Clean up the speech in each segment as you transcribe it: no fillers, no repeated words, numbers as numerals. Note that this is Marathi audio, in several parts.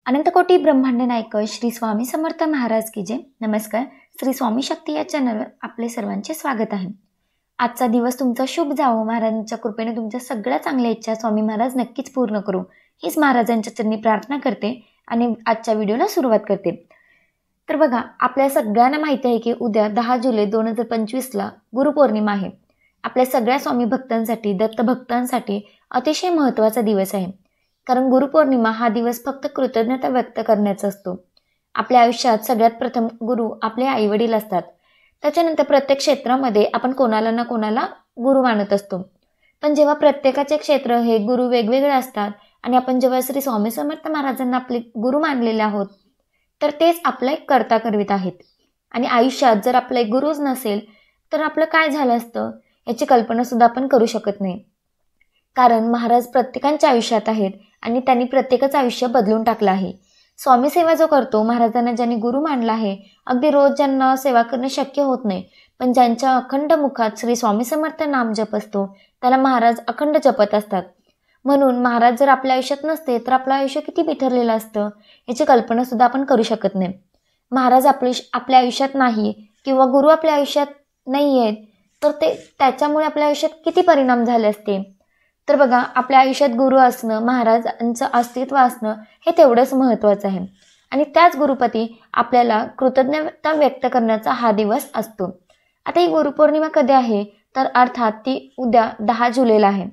अनंतकोटी ब्रह्मांड नायक श्री स्वामी समर्थ महाराज की जय। नमस्कार। श्री स्वामी शक्ती या चॅनलवर आपले सर्वांचे स्वागत आहे। आजचा दिवस तुमचा शुभ जावो, महाराजांच्या कृपेने तुमच्या सगळ्या चांगल्या इच्छा स्वामी महाराज नक्कीच पूर्ण करू हीच महाराजांच्या चरणी प्रार्थना करते आणि आजच्या व्हिडिओला सुरुवात करते। तर बघा, आपल्या सगळ्यांना माहिती आहे की उद्या 10 जुलै 2025 ला गुरुपौर्णिमा आहे। आपल्या सगळ्या स्वामी भक्तांसाठी, दत्त भक्तांसाठी अतिशय महत्त्वाचा दिवस आहे। कारण गुरुपौर्णिमा हा दिवस फक्त कृतज्ञता व्यक्त करण्याचा असतो। आपल्या आयुष्यात सगळ्यात प्रथम गुरु आपले आईवडील असतात। त्याच्यानंतर प्रत्येक क्षेत्रामध्ये आपण कोणाला ना कोणाला गुरु मानत असतो। पण जेव्हा प्रत्येकाचे क्षेत्र हे गुरु वेगवेगळे असतात आणि आपण जेव्हा श्री स्वामी समर्थ महाराजांना आपले गुरु मानलेले आहोत, तर तेच आपलं एक कर्ता करवित आहेत। आणि आयुष्यात जर आपला एक गुरुच नसेल तर आपलं काय झालं असतं याची कल्पना सुद्धा आपण करू शकत नाही। कारण महाराज प्रत्येकाच्या आयुष्यात आहेत आणि त्यांनी प्रत्येकाचं आयुष्य बदलून टाकलं आहे। स्वामी सेवा जो करतो, महाराजांना ज्यांनी गुरु मानला आहे, अगदी रोज ज्यांना सेवा करणे शक्य होत नाही, पण ज्यांच्या अखंड मुखात श्री स्वामी समर्थ नाम जप असतो त्याला महाराज अखंड जपत असतात। म्हणून महाराज जर आपल्या आयुष्यात नसते तर आपलं आयुष्य किती बिथरलेलं असतं याची कल्पना सुद्धा आपण करू शकत नाही। महाराज आपल्या आयुष्यात नाही किंवा गुरु आपल्या आयुष्यात नाही आहेत तर त्याच्यामुळे आपल्या आयुष्यात किती परिणाम झाले असते। तर बघा, आपल्या आयुष्यात गुरु असणं, महाराजांचं अस्तित्व असणं हे तेवढंच महत्त्वाचं आहे। आणि त्याच गुरुपती आपल्याला कृतज्ञता व्यक्त करण्याचा हा दिवस असतो। आता ही गुरुपौर्णिमा कधी आहे तर अर्थात ती उद्या 10 जुलैला आहे।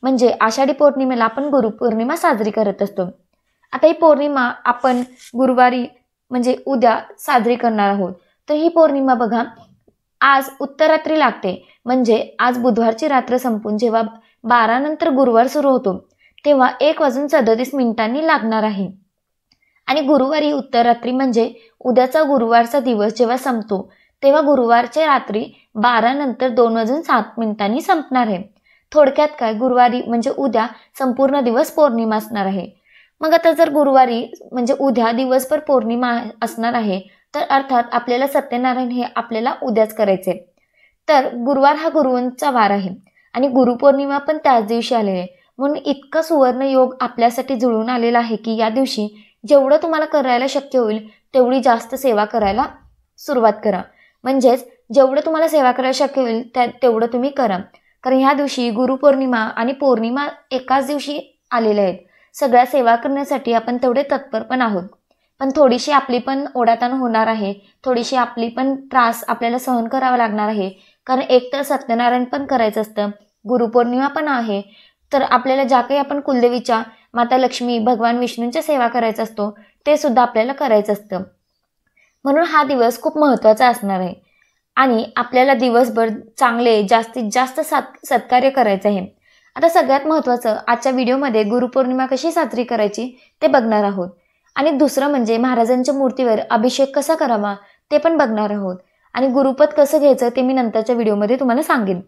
म्हणजे आषाढी पौर्णिमेला आपण गुरुपौर्णिमा साजरी करत असतो। आता ही पौर्णिमा आपण गुरुवारी म्हणजे उद्या साजरी करणार आहोत। तर ही पौर्णिमा बघा, आज उत्तरात्री लागते। म्हणजे आज बुधवारची रात्र संपून जेव्हा 12 नंतर गुरुवार सुरू होतो तेव्हा 1:37 लागणार आहे। आणि गुरुवारी उत्तरात्री म्हणजे उद्याचा गुरुवारचा दिवस जेव्हा संपतो तेव्हा गुरुवारच्या रात्री 12 नंतर 2:07 संपणार आहे। थोडक्यात काय, गुरुवारी म्हणजे उद्या संपूर्ण दिवस पौर्णिमा असणार आहे। मग आता जर गुरुवारी म्हणजे उद्या दिवसभर पौर्णिमा असणार आहे तर अर्थात आपल्याला सत्यनारायण हे आपल्याला उद्याच करायचे। तर गुरुवार हा गुरुंचा वार आहे आणि गुरुपौर्णिमा पण त्याच दिवशी आलेली आहे। म्हणून इतका सुवर्ण योग आपल्यासाठी जुळून आलेला आहे की या दिवशी जेवढं तुम्हाला करायला शक्य होईल तेवढी जास्त सेवा करायला सुरुवात करा। म्हणजेच जेवढं तुम्हाला सेवा करायला शक्य होईल तेवढं तुम्ही करा। कारण ह्या दिवशी गुरुपौर्णिमा आणि पौर्णिमा एकाच दिवशी आलेल्या आहेत। सगळ्या सेवा करण्यासाठी आपण तेवढे तत्पर पण आहोत, पण थोडीशी आपली पण ओढाताण होणार आहे, थोडीशी आपली पण त्रास आपल्याला सहन करावा लागणार आहे। कारण एक तर सत्यनारायण पण करायचं असतं, गुरुपौर्णिमा पण आहे, तर आपल्याला ज्या काही आपण कुलदेवीच्या माता लक्ष्मी, भगवान विष्णूंच्या सेवा करायचं असतो ते सुद्धा आपल्याला करायचं असतं। म्हणून हा दिवस खूप महत्त्वाचा असणार आहे आणि आपल्याला दिवसभर चांगले जास्तीत जास्त सत्कार्य करायचं आहे। आता सगळ्यात महत्त्वाचं, आजच्या व्हिडिओमध्ये गुरुपौर्णिमा कशी साजरी करायची ते बघणार आहोत आणि दुसरं म्हणजे महाराजांच्या मूर्तीवर अभिषेक कसा करावा ते पण बघणार आहोत आणि गुरुपद कसं घ्यायचं ते मी नंतरच्या व्हिडिओमध्ये तुम्हाला सांगेन।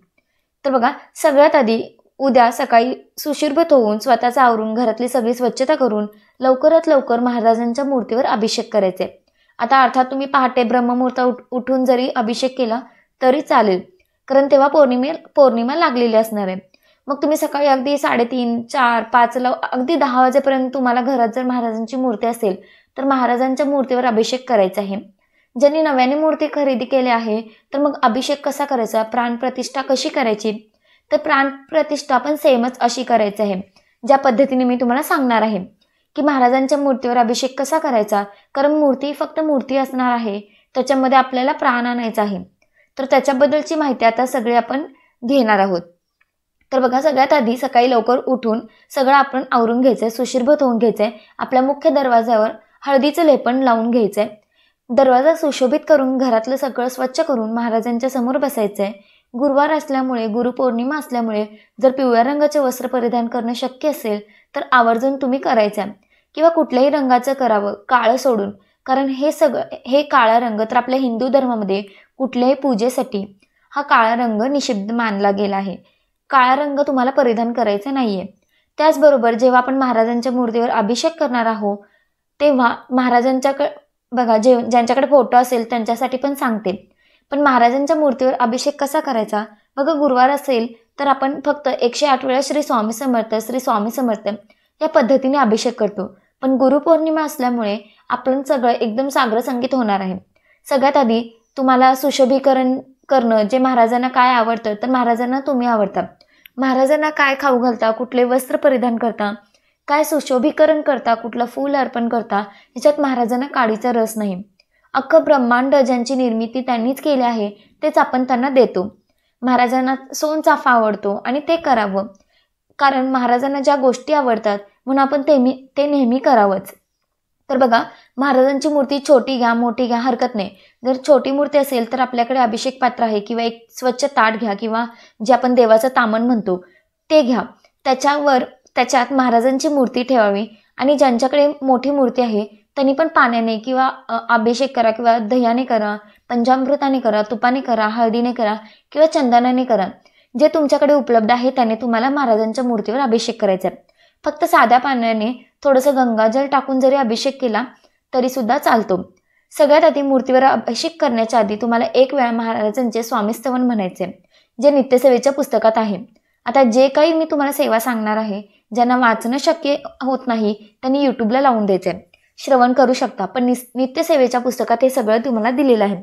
तर बघा, सगळ्यात आधी उद्या सकाळी सुशुभ्र होऊन स्वतःचं आवरून घरातली सगळी स्वच्छता करून लवकरात लवकर महाराजांच्या मूर्तीवर अभिषेक करायचे। आता अर्थात तुम्ही पहाटे ब्रह्ममुहूर्तात उठून जरी अभिषेक केला तरी चालेल, कारण तेव्हा पौर्णिमा लागलेली असणार आहे। मग तुम्ही सकाळी अगदी 3:30, 4, 5 अगदी 10 वाजेपर्यंत तुम्हाला घरात जर महाराजांची मूर्ती असेल तर महाराजांच्या मूर्तीवर अभिषेक करायचा आहे। ज्यांनी नव्याने मूर्ती खरेदी केली आहे तर मग अभिषेक कसा करायचा, प्राणप्रतिष्ठा कशी करायची, तर प्राणप्रतिष्ठा पण सेमच अशी करायची आहे ज्या पद्धतीने मी तुम्हाला सांगणार आहे की महाराजांच्या मूर्तीवर अभिषेक कसा करायचा। कारण मूर्ती फक्त मूर्ती असणार आहे, त्याच्यामध्ये आपल्याला प्राण आणायचा आहे, तर त्याच्याबद्दलची माहिती आता सगळे आपण घेणार आहोत। तर बघा, सगळ्यात आधी सकाळी लवकर उठून सगळं आपण आवरून घ्यायचंय, सुशुभ्र होऊन घ्यायचंय, आपल्या मुख्य दरवाजावर हळदीचं लेपन लावून घ्यायचंय, दरवाजा सुशोभित करून घरातलं सगळं स्वच्छ करून महाराजांच्या समोर बसायचंय। गुरुवार असल्यामुळे, गुरुपौर्णिमा असल्यामुळे जर पिवळ्या रंगाचे वस्त्र परिधान करणं शक्य असेल तर आवर्जून तुम्ही करायचं किंवा कुठल्याही रंगाचं करावं, काळं सोडून। कारण हे काळा रंग तर आपल्या हिंदू धर्मामध्ये कुठल्याही पूजेसाठी हा काळा रंग निषिद्ध मानला गेला आहे। काळा रंग तुम्हाला परिधान करायचा नाहीये। त्याचबरोबर जेव्हा आपण महाराजांच्या मूर्तीवर अभिषेक करणार आहोत तेव्हा महाराजांच्याकडे बघा, ज्यांच्याकडे फोटो असेल त्यांच्यासाठी पण सांगते, पण महाराजांच्या मूर्तीवर अभिषेक कसा करायचा बघा, गुरुवार असेल तर आपण फक्त 108 वेळा श्री स्वामी समर्थ, श्री स्वामी समर्थ या पद्धतीने अभिषेक करतो। पण गुरुपौर्णिमा असल्यामुळे आपण सगळं एकदम साग्र संगीत होणार आहे. सगळ्यात आधी तुम्हाला सुशोभीकरण करणं, जे महाराजांना काय आवडतं, तर महाराजांना तुम्ही आवडता. महाराजांना काय खाऊ घालता, कुठले वस्त्र परिधान करता, काय सुशोभीकरण करता, कुठलं फूल अर्पण करता, याच्यात महाराजांना काडीचा रस नाही. अख्खं ब्रह्मांड ज्यांची निर्मिती त्यांनीच केली आहे तेच आपण त्यांना देतो. महाराजांना सोनचाफा आवडतो आणि ते करावं, कारण महाराजांना ज्या गोष्टी आवडतात म्हणून आपण ते नेहमी करावंच. तर बघा, महाराजांची मूर्ती छोटी घ्या मोठी घ्या हरकत नाही. जर छोटी मूर्ती असेल तर आपल्याकडे अभिषेक पात्र आहे किंवा एक स्वच्छ ताट घ्या किंवा जे आपण देवाचं तामण म्हणतो ते घ्या. त्याच्यात महाराजांची मूर्ती ठेवावी आणि ज्यांच्याकडे मोठी मूर्ती आहे त्यांनी पण पाण्याने किंवा अभिषेक करा किंवा दह्याने करा, पंचामृताने करा, तुपाने करा, हळदीने करा किंवा चंदनाने करा. जे तुमच्याकडे उपलब्ध आहे त्याने तुम्हाला महाराजांच्या मूर्तीवर अभिषेक करायचा आहे. फक्त साध्या पाण्याने थोडंसं गंगाजल टाकून जरी अभिषेक केला तरी सुद्धा चालतो. सगळ्यात आधी मूर्तीवर अभिषेक करण्याच्या आधी तुम्हाला एक वेळा महाराजांचे स्वामीस्तवन म्हणायचे, जे नित्यसेवेच्या पुस्तकात आहे. आता जे काही मी तुम्हाला सेवा सांगणार आहे, ज्यांना वाचणं शक्य होत नाही त्यांनी यूट्यूबला लावून द्यायचे, श्रवण करू शकता. पण नित्यसेवेच्या पुस्तकात हे सगळं तुम्हाला दिलेलं आहे.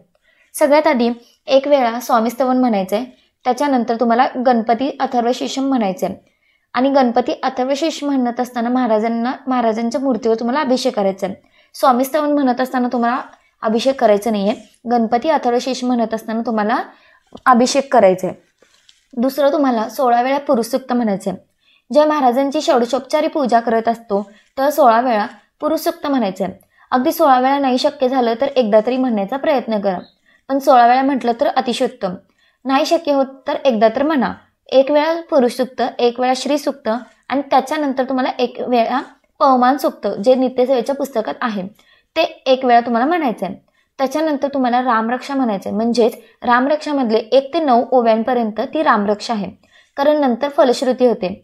सगळ्यात आधी एक वेळा स्वामीस्तवन म्हणायचं आहे. त्याच्यानंतर तुम्हाला गणपती अथर्वशीर्षम म्हणायचं आहे. आणि गणपती अथर्वशीर्ष म्हणत असताना महाराजांच्या मूर्तीवर तुम्हाला अभिषेक करायचा आहे. स्वामीस्तवन म्हणत असताना तुम्हाला अभिषेक करायचं नाही आहे. गणपती अथर्वशीर्ष म्हणत असताना तुम्हाला अभिषेक करायचा आहे. दुसरं, तुम्हाला 16 वेळा पुरुषसूक्त म्हणायचं आहे. ज्या महाराजांची षोडशोपचारी पूजा करत असतो तर 16 वेळा पुरुषसूक्त म्हणायचं आहे. अगदी 16 वेळा नाही शक्य झालं तर एकदा तरी म्हणण्याचा प्रयत्न करा. पण 16 वेळा म्हटलं तर अतिशयोत्तम. नाही शक्य होत तर एकदा तर म्हणा. 1 वेळा पुरुषसूक्त, 1 वेळा श्रीसूक्त आणि त्याच्यानंतर तुम्हाला 1 वेळा पवमान सूक्त, जे नित्यसेवेच्या पुस्तकात आहे, ते 1 वेळा तुम्हाला म्हणायचं आहे. त्याच्यानंतर तुम्हाला रामरक्षा म्हणायचं आहे. म्हणजेच रामरक्षामधले 1 ते 9 ओव्यांपर्यंत ती रामरक्षा आहे, कारण नंतर फलश्रुती होते.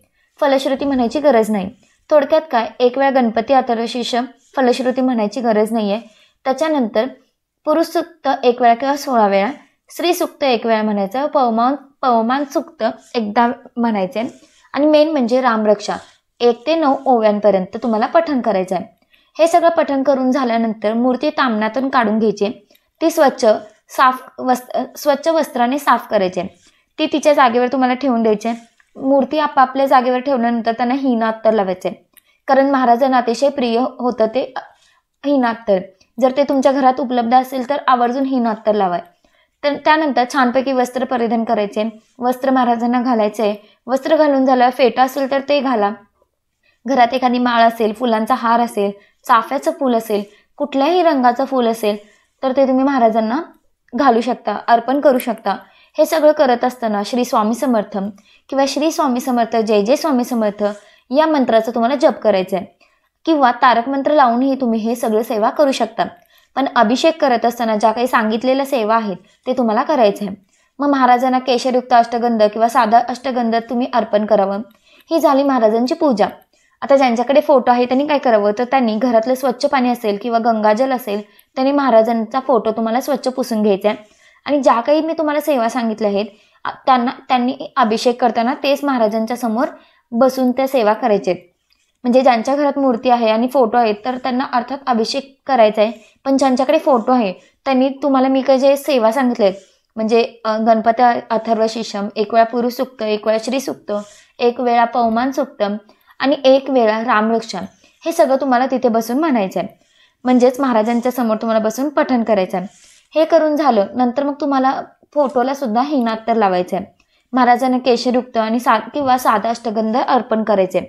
फलश्रुती म्हणायची गरज नाही. थोडक्यात काय, 1 वेळा गणपती अथर्वशीर्ष, फलश्रुती म्हणायची गरज नाही आहे. त्याच्यानंतर पुरुषसूक्त 1 वेळा किंवा 16 वेळा, श्रीसूक्त 1 वेळा म्हणायचं, पवमान सूक्त एकदा म्हणायचे आणि मेन म्हणजे रामरक्षा 1 ते 9 ओव्यांपर्यंत तुम्हाला पठण करायचं आहे. हे सगळं पठण करून झाल्यानंतर मूर्ती तामणातून काढून घ्यायची. ती स्वच्छ वस्त्राने साफ करायचे. ती तिच्या जागेवर तुम्हाला ठेवून द्यायचे. मूर्ती आपापल्या जागेवर ठेवल्यानंतर त्यांना हिनात्तर लावायचे, कारण महाराजांना अतिशय प्रिय होतं ते हिनात्तर. जर ते तुमच्या घरात उपलब्ध असेल तर आवर्जून हिनात्तर लावाय. तर त्यानंतर छानपैकी वस्त्र परिधान करायचे. वस्त्र महाराजांना घालायचे. वस्त्र घालून झाल्यावर फेटा असेल तर ते घाला. घरात एखादी माळ असेल, फुलांचा हार असेल, चाफ्याचं फूल असेल, कुठल्याही रंगाचं फूल असेल तर ते तुम्ही महाराजांना घालू शकता, अर्पण करू शकता. हे सगळं करत असताना श्री स्वामी समर्थ किंवा श्री स्वामी समर्थ, जय जय स्वामी समर्थ या मंत्राचा तुम्हाला जप करायचा आहे. किंवा तारक मंत्र लावूनही तुम्ही हे सगळं सेवा करू शकता. पण अभिषेक करत असताना ज्या काही सांगितलेल्या सेवा आहेत ते तुम्हाला करायचं आहे. मग महाराजांना केशरयुक्त अष्टगंध किंवा साधा अष्टगंध तुम्ही अर्पण करावं. ही झाली महाराजांची पूजा. आता ज्यांच्याकडे फोटो आहे त्यांनी काय करावं, तर त्यांनी घरातलं स्वच्छ पाणी असेल किंवा गंगाजल असेल त्यांनी महाराजांचा फोटो तुम्हाला स्वच्छ पुसून घ्यायचा आहे. आणि ज्या काही मी तुम्हाला सेवा सांगितल्या आहेत त्यांनी अभिषेक करताना तेच महाराजांच्या समोर बसून त्या सेवा करायचे. म्हणजे ज्यांच्या घरात मूर्ती आहे आणि फोटो आहेत तर त्यांना अर्थात अभिषेक करायचा आहे. पण ज्यांच्याकडे फोटो आहे त्यांनी तुम्हाला मी काही जे सेवा सांगितले आहेत, म्हणजे गणपती अथर्वशीर्षम, 1 वेळा पुरुषसूक्त, 1 वेळा श्रीसूक्त, 1 वेळा पवमान सूक्त आणि 1 वेळा रामरक्षा, हे सगळं तुम्हाला तिथे बसून म्हणायचं आहे. म्हणजेच महाराजांच्या समोर तुम्हाला बसून पठण करायचं आहे. हे करून झालं नंतर मग तुम्हाला फोटोला सुद्धा हिनात्तर लावायचं आहे. महाराजांना केशरयुक्त आणि किंवा साधा अष्टगंध अर्पण करायचे.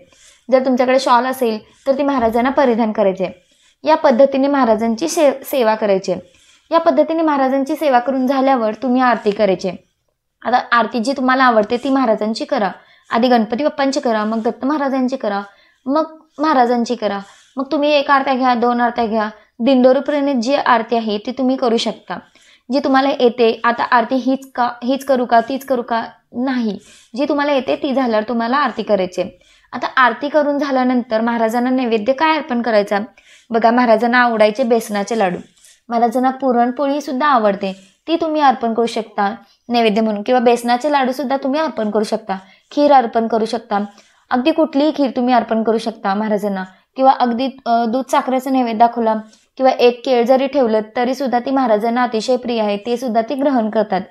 जर तुमच्याकडे शॉल असेल तर ती महाराजांना परिधान करायचे. या पद्धतीने महाराजांची सेवा करायची. या पद्धतीने महाराजांची सेवा करून झाल्यावर तुम्ही आरती करायची. आता आरती जी तुम्हाला आवडते ती महाराजांची करा. आधी गणपती बाप्पांची करा, मग दत्त महाराजांची करा, मग महाराजांची करा. मग तुम्ही 1 आरत्या घ्या, 2 आरत्या घ्या. दिंडोरीप्रणित जी आरती आहे ती तुम्ही करू शकता, जी तुम्हाला येते. आता आरती हीच करू का, तीच करू का, नाही, जी तुम्हाला येते ती झाल्यावर तुम्हाला आरती करायची. आता आरती करून झाल्यानंतर महाराजांना नैवेद्य काय अर्पण करायचा. बघा, महाराजांना आवडायचे बेसनाचे लाडू, महाराजांना पुरणपोळी सुद्धा आवडते, ती तुम्ही अर्पण करू शकता नैवेद्य म्हणून. किंवा बेसनाचे लाडू सुद्धा तुम्ही अर्पण करू शकता. खीर अर्पण करू शकता. अगदी कुठलीही खीर तुम्ही अर्पण करू शकता महाराजांना. किंवा अगदी दूध साखरेचा नैवेद्य दाखवला किंवा एक केळ जरी ठेवलं तरी सुद्धा ती महाराजांना अतिशय प्रिय आहे, ते सुद्धा ती ग्रहण करतात.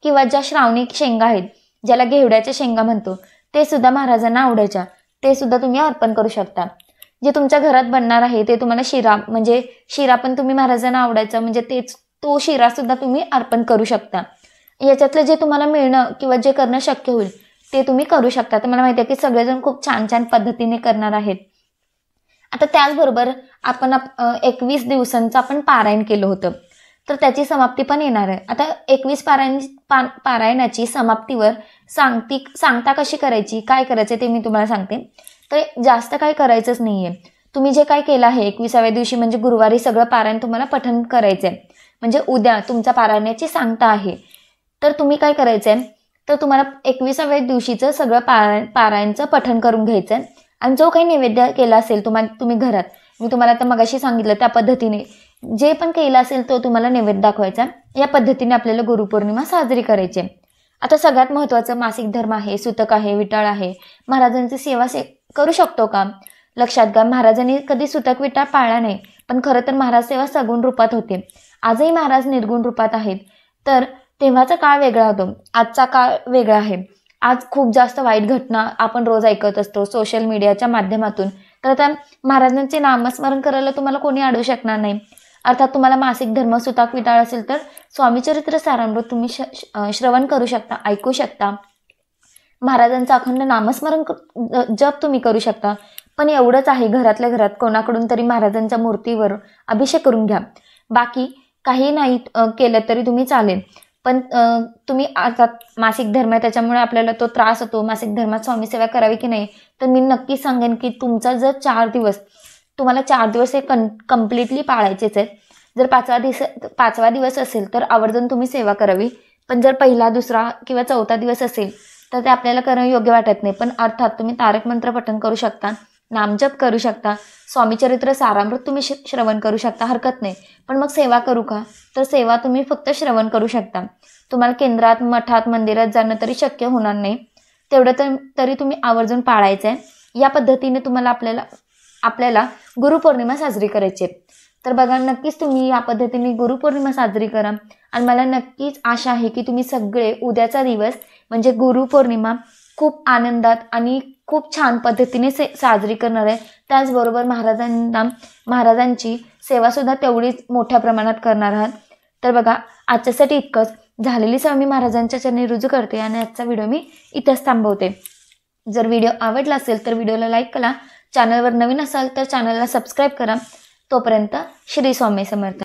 किंवा ज्या श्रावणी शेंगा आहेत, ज्याला घेवड्याच्या शेंगा म्हणतो, ते सुद्धा महाराजांना आवडायच्या, ते सुद्धा तुम्ही अर्पण करू शकता. जे तुमच्या घरात बनणार आहे ते तुम्हाला शिरा, म्हणजे शिरा पण तुम्ही महाराजांना आवडायचा, म्हणजे तो शिरा सुद्धा तुम्ही अर्पण करू शकता. याच्यातलं जे तुम्हाला मिळणं किंवा जे करणं शक्य होईल ते तुम्ही करू शकता. तर मला माहिती आहे की सगळेजण खूप छान छान पद्धतीने करणार आहेत. आता त्याचबरोबर आपण 21 दिवसांचं आपण पारायण केलं होतं, तर त्याची समाप्ती पण येणार आहे. आता 21 पारायणाची समाप्तीवर सांगता कशी करायची, काय करायचं ते मी तुम्हाला सांगते. तर जास्त काय करायचंच नाहीये. तुम्ही जे काय केलं आहे 21व्या दिवशी म्हणजे गुरुवारी सगळं पारायण तुम्हाला पठण करायचंय, म्हणजे उद्या तुमच्या पारायणाची सांगता आहे. तर तुम्ही काय करायचंय, तर तुम्हाला 21व्या दिवशीचं सगळं पारायणचं पठण करून घ्यायचंय. आणि जो काही नैवेद्य केला असेल तुम्ही घरात, मी तुम्हाला आता मगाशी सांगितलं त्या पद्धतीने जे पण केलं असेल तो तुम्हाला नैवेद्य दाखवायचा. या पद्धतीने आपल्याला गुरुपौर्णिमा साजरी करायची. आता सगळ्यात महत्त्वाचं मासिक धर्म आहे, सुतक आहे, विटाळ आहे. महाराजांची सेवा करू शकतो का? लक्षात घ्या, महाराजांनी कधी सुतक विटाळ पाळला नाही, पण खरं तर महाराज सेवा सगुण रूपात होते. आजही महाराज निर्गुण रूपात आहेत. तर तेव्हाचा काळ वेगळा होतो, आजचा काळ वेगळा आहे. आज खूप जास्त वाईट घटना आपण रोज ऐकत असतो सोशल मीडियाच्या माध्यमातून. तर आता महाराजांचे नामस्मरण करायला तुम्हाला कोणी अडवू शकणार नाही. अर्थात तुम्हाला मासिक धर्म सुतक विटाळ असेल तर स्वामीचरित्र सारामृत तुम्ही श्रवण करू शकता, ऐकू शकता. महाराजांचं अखंड नामस्मरण जप तुम्ही करू शकता. पण एवढंच आहे, घरातल्या घरात कोणाकडून तरी महाराजांच्या मूर्तीवर अभिषेक करून घ्या. बाकी काही नाही केलं तरी तुम्ही चालेल. पण तुम्ही अर्थात मासिक धर्म आहे त्याच्यामुळे आपल्याला तो त्रास होतो, मासिक धर्मात स्वामी सेवा करावी की नाही. तर मी नक्की सांगेन की तुमचा जर 4 दिवस तुम्हाला 4 दिवस हे कम्प्लिटली पाळायचेच आहेत. जर 5वा दिवस असेल तर आवर्जून तुम्ही सेवा करावी. पण जर पहिला, दुसरा किंवा 4था दिवस असेल तर ते आपल्याला करणं योग्य वाटत नाही. पण अर्थात तुम्ही तारक मंत्र पठण करू शकता, नामजप करू शकता, स्वामीचरित्र सारामृत तुम्ही श्रवण करू शकता, हरकत नाही. पण मग सेवा करू का? तर सेवा तुम्ही फक्त श्रवण करू शकता. तुम्हाला केंद्रात, मठात, मंदिरात जाणं तरी शक्य होणार नाही. तेवढं तरी तुम्ही आवर्जून पाळायचं आहे. या पद्धतीने आपल्याला गुरुपौर्णिमा साजरी करायची आहे. तर बघा, नक्कीच तुम्ही या पद्धतीने गुरुपौर्णिमा साजरी करा. आणि मला नक्कीच आशा आहे की तुम्ही सगळे उद्याचा दिवस म्हणजे गुरुपौर्णिमा खूप आनंदात आणि खूप छान पद्धतीने साजरी करणार आहे. त्याचबरोबर महाराजांची सेवासुद्धा तेवढीच मोठ्या प्रमाणात करणार आहात. तर बघा, आजच्यासाठी इतकंच. झालेली सेवा मी महाराजांच्या चरणी रुजू करते आणि आजचा व्हिडिओ मी इथंच थांबवते. जर व्हिडिओ आवडला असेल तर व्हिडिओला लाईक करा. चॅनलवर नवीन असाल तर चॅनलला सबस्क्राईब करा. तोपर्यंत श्री स्वामी समर्थ.